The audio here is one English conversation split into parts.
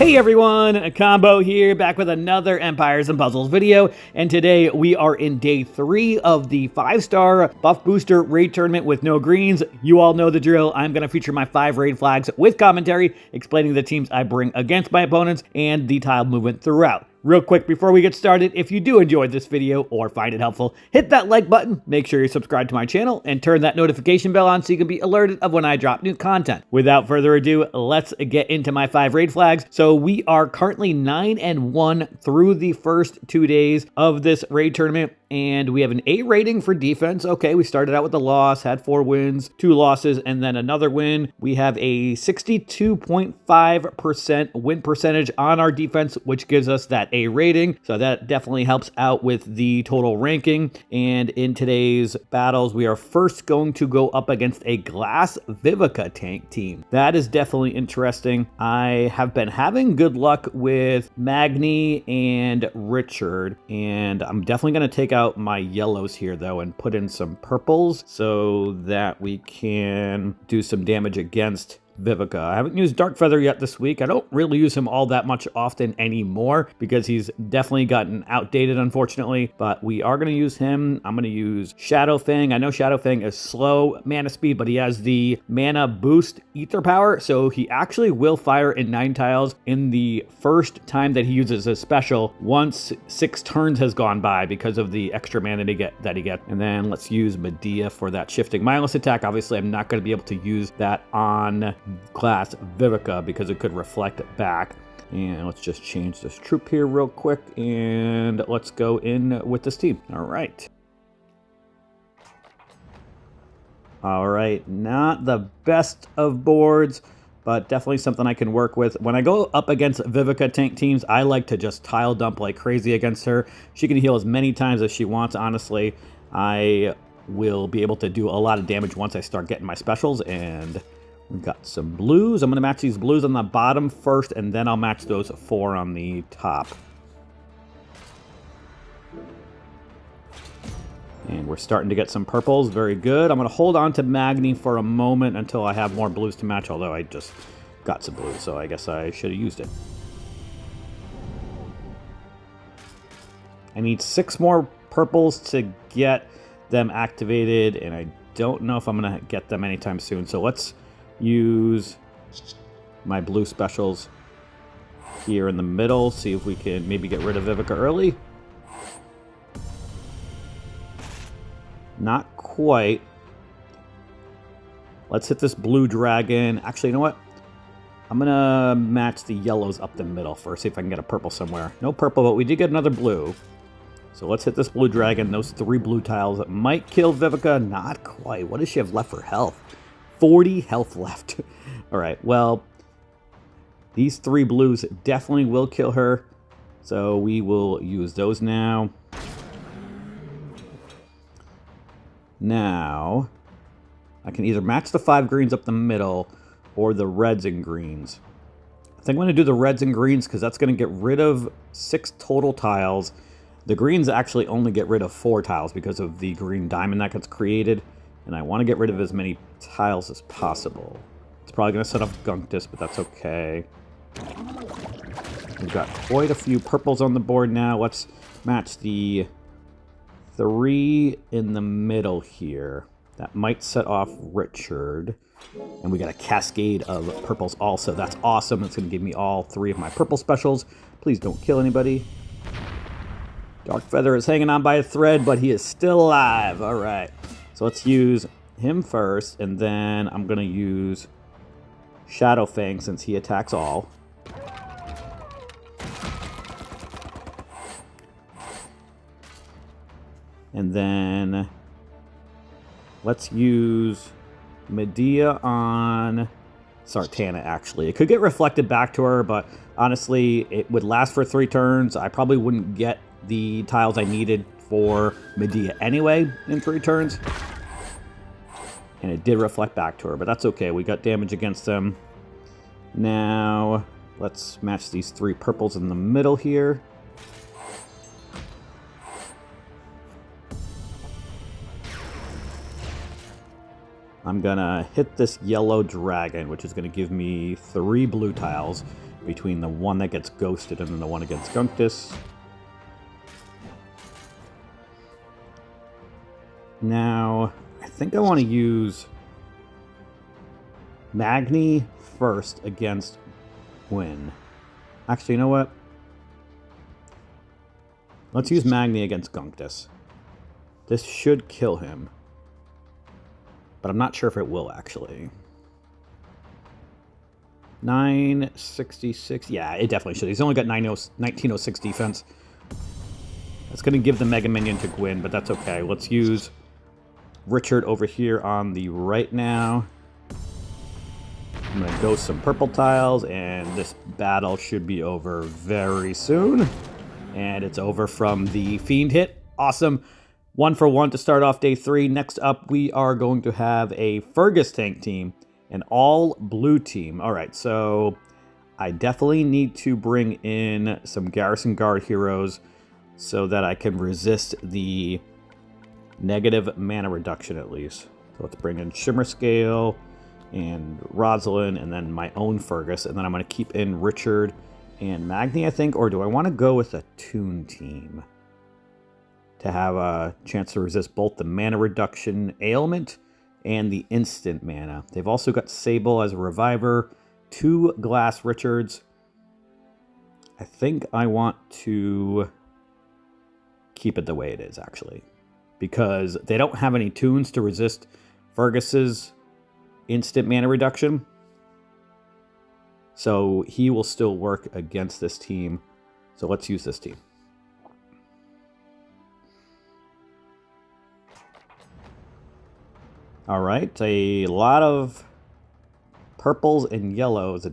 Hey everyone, Combo here, back with another Empires and Puzzles video, and today we are in day 3 of the 5-star buff booster raid tournament with no greens. You all know the drill. I'm going to feature my 5 raid flags with commentary, explaining the teams I bring against my opponents and the tile movement throughout. Real quick before we get started, if you do enjoy this video or find it helpful, hit that like button, make sure you're subscribed to my channel, and turn that notification bell on so you can be alerted of when I drop new content. Without further ado, let's get into my 5 raid flags. So we are currently 9-1 through the first 2 days of this raid tournament, and we have an A rating for defense. Okay, we started out with a loss, had 4 wins, 2 losses, and then another win. We have a 62.5% win percentage on our defense, which gives us that A rating. So that definitely helps out with the total ranking. And in today's battles, we are first going to go up against a Glass Vivica tank team. That is definitely interesting. I have been having good luck with Magni and Richard, and I'm definitely going to take out my yellows here though and put in some purples so that we can do some damage against Vivica. I haven't used Dark Feather yet this week. I don't really use him all that much often anymore because he's definitely gotten outdated, unfortunately, but we are going to use him. I'm going to use Shadow Fang. I know Shadow Fang is slow mana speed, but he has the mana boost ether power, so he actually will fire in 9 tiles in the first time that he uses his special once 6 turns has gone by because of the extra mana that he gets. And then let's use Medea for that shifting mindless attack. Obviously, I'm not going to be able to use that on Glass Vivica because it could reflect back. And let's just change this troop here real quick and let's go in with this team. All right, not the best of boards, but definitely something I can work with. When I go up against Vivica tank teams, I like to just tile dump like crazy against her. She can heal as many times as she wants. Honestly, I will be able to do a lot of damage once I start getting my specials. And we've got some blues. I'm going to match these blues on the bottom first, and then I'll match those 4 on the top. And we're starting to get some purples. Very good. I'm going to hold on to Magni for a moment until I have more blues to match, although I just got some blues, so I guess I should have used it. I need 6 more purples to get them activated, and I don't know if I'm going to get them anytime soon, so let's use my blue specials here in the middle, see if we can maybe get rid of Vivica early. Not quite. Let's hit this blue dragon. Actually, you know what? I'm gonna match the yellows up the middle first, see if I can get a purple somewhere. No purple, but we did get another blue. So let's hit this blue dragon. Those 3 blue tiles that might kill Vivica. Not quite. What does she have left for health? 40 health left. All right, well, these 3 blues definitely will kill her, so we will use those now. Now, I can either match the 5 greens up the middle or the reds and greens. I think I'm going to do the reds and greens because that's going to get rid of 6 total tiles. The greens actually only get rid of 4 tiles because of the green diamond that gets created. And I want to get rid of as many tiles as possible. It's probably going to set off Gunctus, but that's okay. We've got quite a few purples on the board now. Let's match the 3 in the middle here. That might set off Richard. And we got a cascade of purples also. That's awesome. It's going to give me all 3 of my purple specials. Please don't kill anybody. Dark Feather is hanging on by a thread, but he is still alive. All right. So let's use him first, and then I'm going to use Shadow Fang since he attacks all. And then let's use Medea on Sartana, actually. It could get reflected back to her, but honestly, it would last for 3 turns. I probably wouldn't get the tiles I needed for Medea anyway in 3 turns. And it did reflect back to her, but that's okay. We got damage against them. Now, let's match these 3 purples in the middle here. I'm gonna hit this yellow dragon, which is gonna give me 3 blue tiles. between the one that gets ghosted and then the one against Gunctus. Now, I think I want to use Magni first against Gwyn. Actually, you know what? Let's use Magni against Gunctus. This should kill him. But I'm not sure if it will, actually. 966. Yeah, it definitely should. He's only got 1906 defense. That's going to give the Mega Minion to Gwyn, but that's okay. Let's use Richard over here on the right now. I'm going to go some purple tiles, and this battle should be over very soon. And it's over from the Fiend hit. Awesome. 1 for 1 to start off day 3. Next up, we are going to have a Fergus tank team, an all blue team. All right, so I definitely need to bring in some Garrison Guard heroes so that I can resist the negative mana reduction at least. So let's bring in Shimmer Scale and Rosalind and then my own Fergus. And then I'm going to keep in Richard and Magni, I think. Or do I want to go with a Toon team to have a chance to resist both the mana reduction ailment and the instant mana? They've also got Sable as a reviver, 2 Glass Richards. I think I want to keep it the way it is, actually, because they don't have any tunes to resist Fergus's instant mana reduction. So he will still work against this team. So let's use this team. All right, a lot of purples and yellows.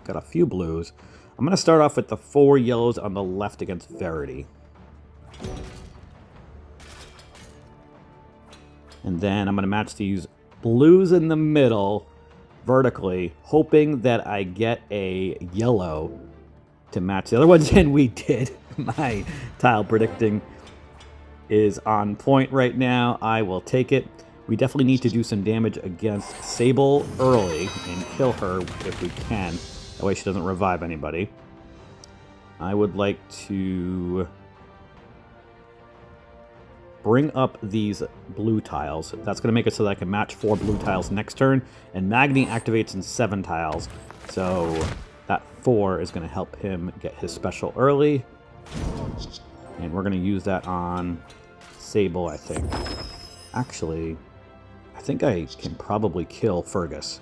Got a few blues. I'm going to start off with the 4 yellows on the left against Verity. And then I'm going to match these blues in the middle vertically, hoping that I get a yellow to match the other ones. And we did. My tile predicting is on point right now. I will take it. We definitely need to do some damage against Sable early and kill her if we can. That way she doesn't revive anybody. I would like to bring up these blue tiles. That's going to make it so that I can match 4 blue tiles next turn. And Magni activates in 7 tiles. So that 4 is going to help him get his special early. And we're going to use that on Sable, I think. Actually, I think I can probably kill Fergus,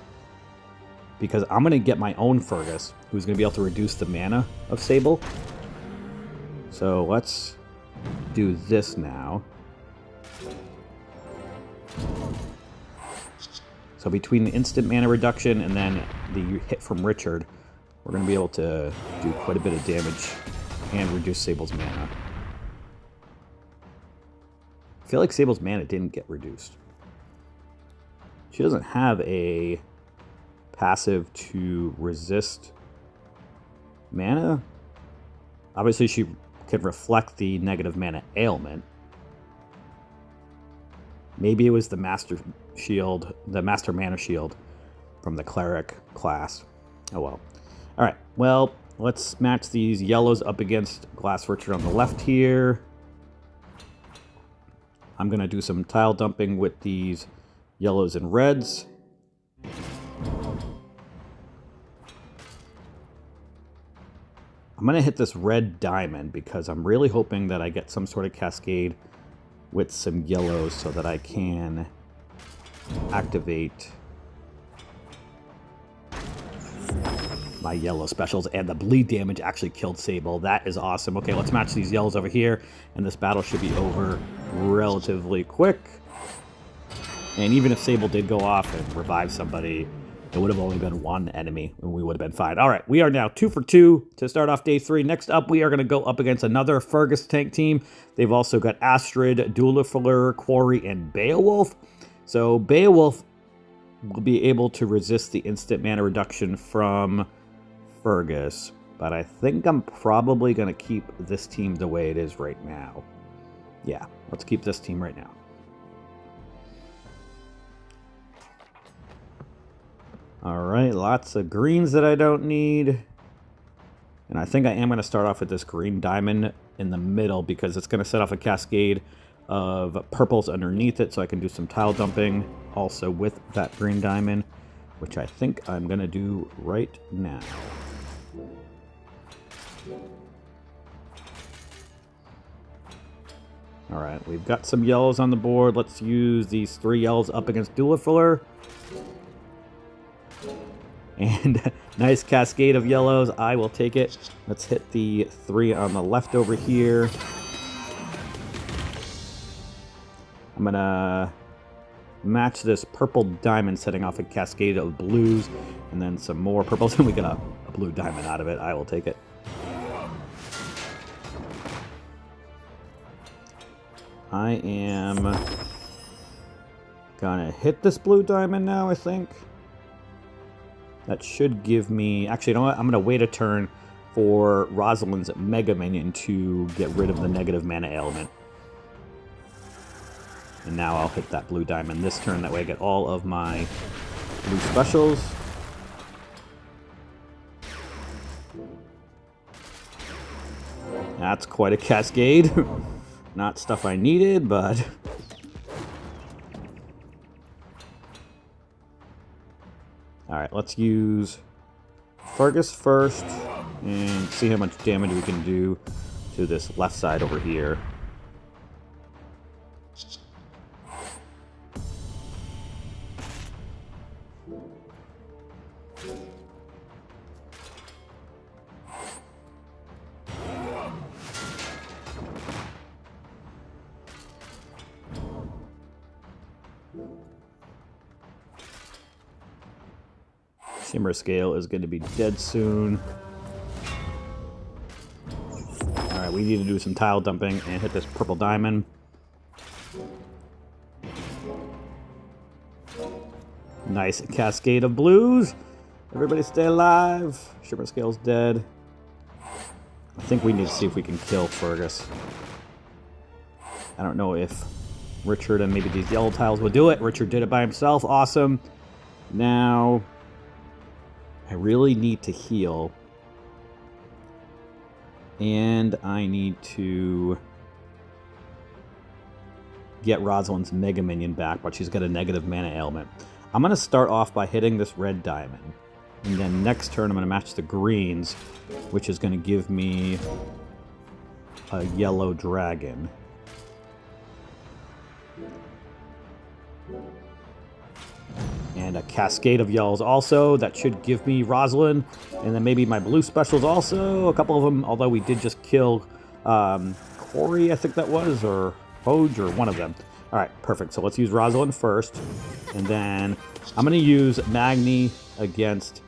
because I'm going to get my own Fergus, who's going to be able to reduce the mana of Sable. So let's do this now. So between the instant mana reduction and then the hit from Richard, we're going to be able to do quite a bit of damage and reduce Sable's mana. I feel like Sable's mana didn't get reduced. She doesn't have a passive to resist mana. Obviously, she can reflect the negative mana ailment. Maybe it was the Master Shield, the Master Mana Shield from the Cleric class. Oh well. All right, well, let's match these yellows up against Glass Richard on the left here. I'm going to do some tile dumping with these yellows and reds. I'm going to hit this red diamond because I'm really hoping that I get some sort of cascade with some yellows so that I can activate my yellow specials. And the bleed damage actually killed Sable. That is awesome. Okay, let's match these yellows over here, and this battle should be over relatively quick. And even if Sable did go off and revive somebody, it would have only been 1 enemy, and we would have been fine. All right, we are now 2 for 2 to start off day 3. Next up, we are going to go up against another Fergus tank team. They've also got Astrid, Duelifler, Quarry, and Beowulf. So Beowulf will be able to resist the instant mana reduction from Fergus, but I think I'm probably going to keep this team the way it is right now. Yeah, let's keep this team right now. All right, lots of greens that I don't need. I think I am going to start off with this green diamond in the middle because it's going to set off a cascade of purples underneath it, so I can do some tile dumping also with that green diamond, which I think I'm going to do right now. Alright, we've got some yellows on the board. Let's use these 3 yellows up against Duelifiller. And nice cascade of yellows. I will take it. Let's hit the 3 on the left over here. I'm going to match this purple diamond, setting off a cascade of blues, and then some more purples, and we get a blue diamond out of it. I will take it. I am gonna hit this blue diamond now, I think. That should give me... Actually, you know what? I'm gonna wait a turn for Rosalind's Mega Minion to get rid of the negative mana ailment. And now I'll hit that blue diamond this turn. That way I get all of my blue specials. That's quite a cascade. Not stuff I needed, but... Alright, let's use Fergus first and see how much damage we can do to this left side over here. Shimmer Scale is going to be dead soon. Alright, we need to do some tile dumping and hit this purple diamond. Nice cascade of blues. Everybody stay alive. Shimmer Scale's dead. I think we need to see if we can kill Fergus. I don't know if Richard and maybe these yellow tiles will do it. Richard did it by himself. Awesome. Now... I really need to heal. And I need to get Rosalind's Mega Minion back, but she's got a negative mana ailment. I'm going to start off by hitting this red diamond. And then next turn I'm going to match the greens, which is going to give me a yellow dragon. And a cascade of yellows also. That should give me Rosalind. And then maybe my blue specials also. A couple of them, although we did just kill Corey, I think that was, or Hoge, or one of them. Alright, perfect. So let's use Rosalind first. And then I'm going to use Magni against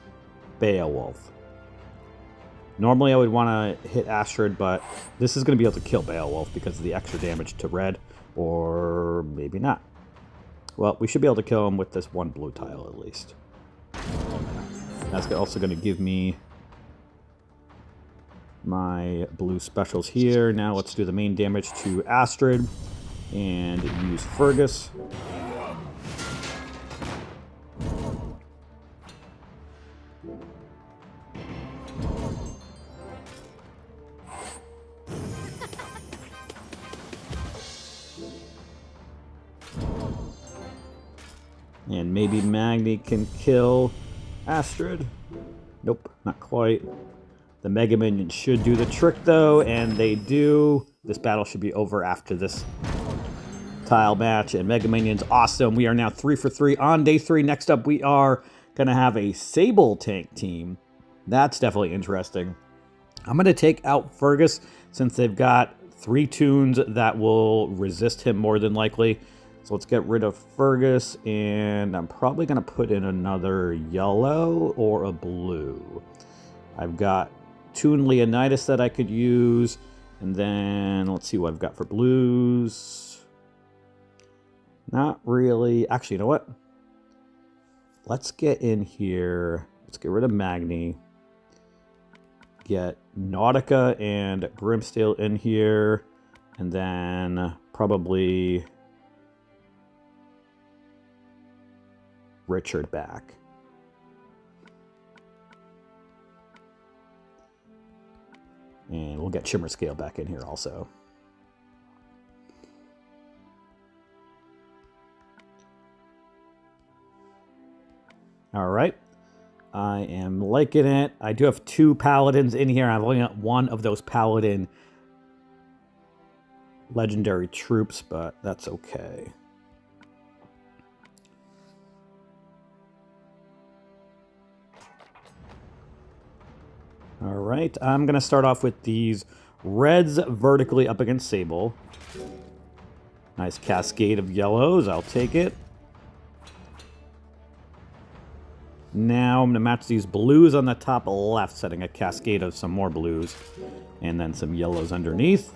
Beowulf. Normally I would want to hit Astrid, but this is going to be able to kill Beowulf because of the extra damage to red. Or maybe not. Well, we should be able to kill him with this one blue tile at least. That's also going to give me my blue specials here. Now let's do the main damage to Astrid and use Fergus. And maybe Magni can kill Astrid. Nope, not quite. The Mega Minions should do the trick, though, and they do. This battle should be over after this tile match. And Mega Minions, awesome. We are now 3 for 3 on day 3. Next up, we are going to have a Sable tank team. That's definitely interesting. I'm going to take out Fergus since they've got 3 tunes that will resist him more than likely. So let's get rid of Fergus, and I'm probably going to put in another yellow or a blue. I've got Toon Leonidas that I could use, and then let's see what I've got for blues. Not really. Actually, you know what? Let's get in here. Let's get rid of Magni. Get Nautica and Grimsteel in here, and then probably Richard back. And we'll get Shimmer Scale back in here also. All right. I am liking it. I do have 2 Paladins in here. I've only got 1 of those Paladin legendary troops, but that's okay. All right. I'm going to start off with these reds vertically up against Sable. Nice cascade of yellows. I'll take it. Now I'm going to match these blues on the top left, setting a cascade of some more blues. And then some yellows underneath.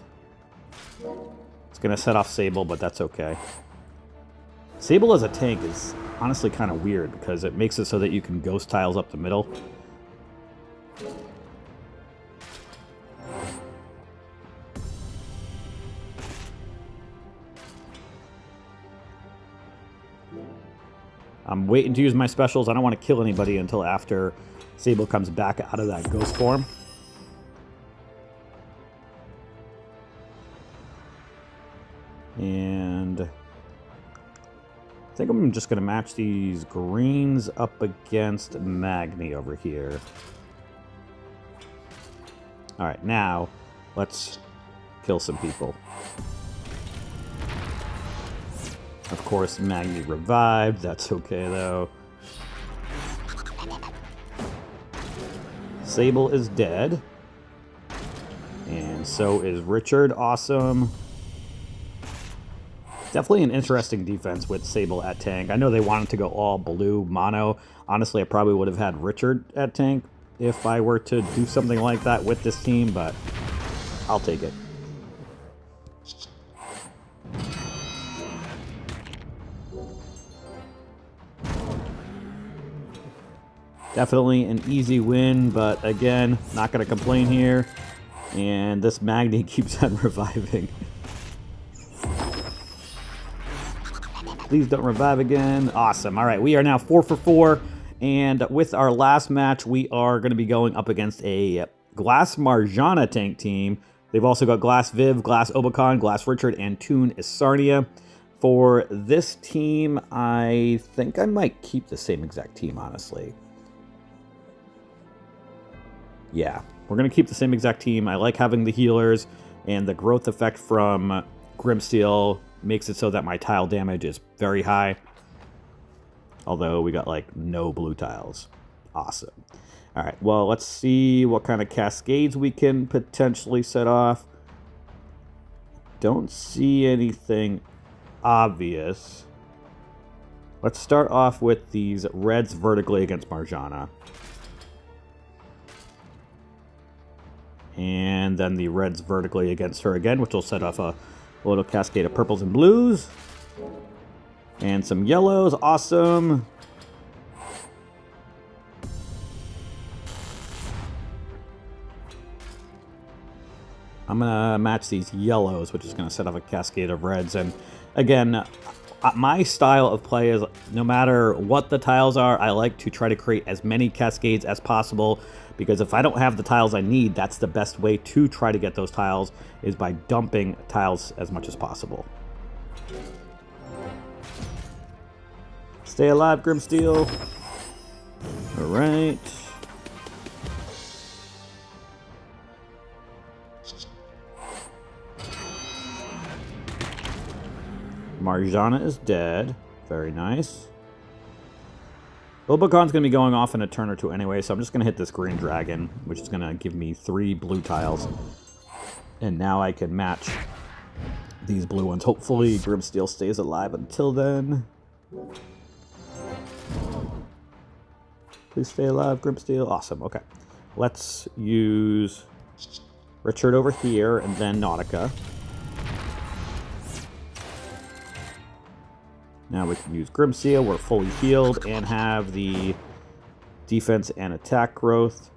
It's going to set off Sable, but that's okay. Sable as a tank is honestly kind of weird because it makes it so that you can ghost tiles up the middle. I'm waiting to use my specials. I don't want to kill anybody until after Sable comes back out of that ghost form. And I think I'm just going to match these greens up against Magni over here. All right, now let's kill some people. Of course, Magni revived. That's okay, though. Sable is dead. And so is Richard. Awesome. Definitely an interesting defense with Sable at tank. I know they wanted to go all blue mono. Honestly, I probably would have had Richard at tank if I were to do something like that with this team, but I'll take it. Definitely an easy win, but again, not going to complain here. And this Magni keeps on reviving. Please don't revive again. Awesome. All right, we are now 4 for 4. And with our last match, we are going to be going up against a Glass Marjana tank team. They've also got Glass Viv, Glass Obakon, Glass Richard, and Toon Isarnia. For this team, I think I might keep the same exact team, honestly. Yeah, we're going to keep the same exact team. I like having the healers, and the growth effect from Grimsteel makes it so that my tile damage is very high. Although we got, like, no blue tiles. Awesome. All right, well, let's see what kind of cascades we can potentially set off. Don't see anything obvious. Let's start off with these reds vertically against Marjana. And then the reds vertically against her again, which will set off a little cascade of purples and blues. And some yellows. Awesome. I'm going to match these yellows, which is going to set off a cascade of reds. And again, my style of play is no matter what the tiles are, I like to try to create as many cascades as possible. Because if I don't have the tiles I need, that's the best way to try to get those tiles, is by dumping tiles as much as possible. Stay alive, Grimsteel. All right. Marjana is dead. Very nice. Obacon's going to be going off in a turn or two anyway, so I'm just going to hit this green dragon, which is going to give me 3 blue tiles. And now I can match these blue ones. Hopefully Grimsteel stays alive until then. Please stay alive, Grimsteel. Awesome, okay. Let's use Richard over here, and then Nautica. Now we can use Grimsteel. We're fully healed and have the defense and attack growth.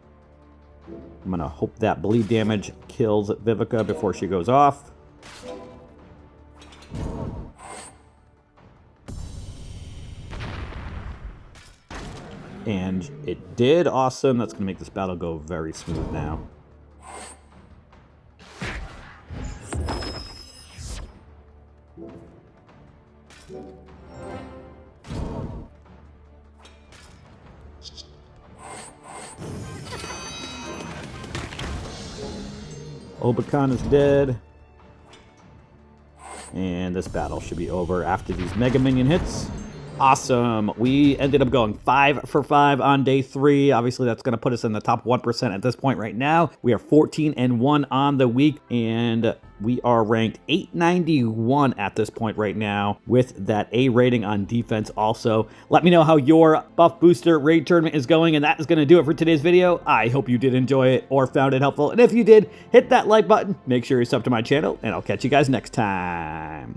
I'm going to hope that bleed damage kills Vivica before she goes off. And it did. Awesome. That's going to make this battle go very smooth now. Obacon is dead. And this battle should be over after these Mega Minion hits. Awesome. We ended up going 5 for 5 on day 3. Obviously, that's going to put us in the top 1% at this point right now. We are 14-1 on the week, and we are ranked 891 at this point right now with that A rating on defense also. Let me know how your Buff Booster Raid Tournament is going, and that is going to do it for today's video. I hope you did enjoy it or found it helpful, and if you did, hit that like button. Make sure you sub to my channel, and I'll catch you guys next time.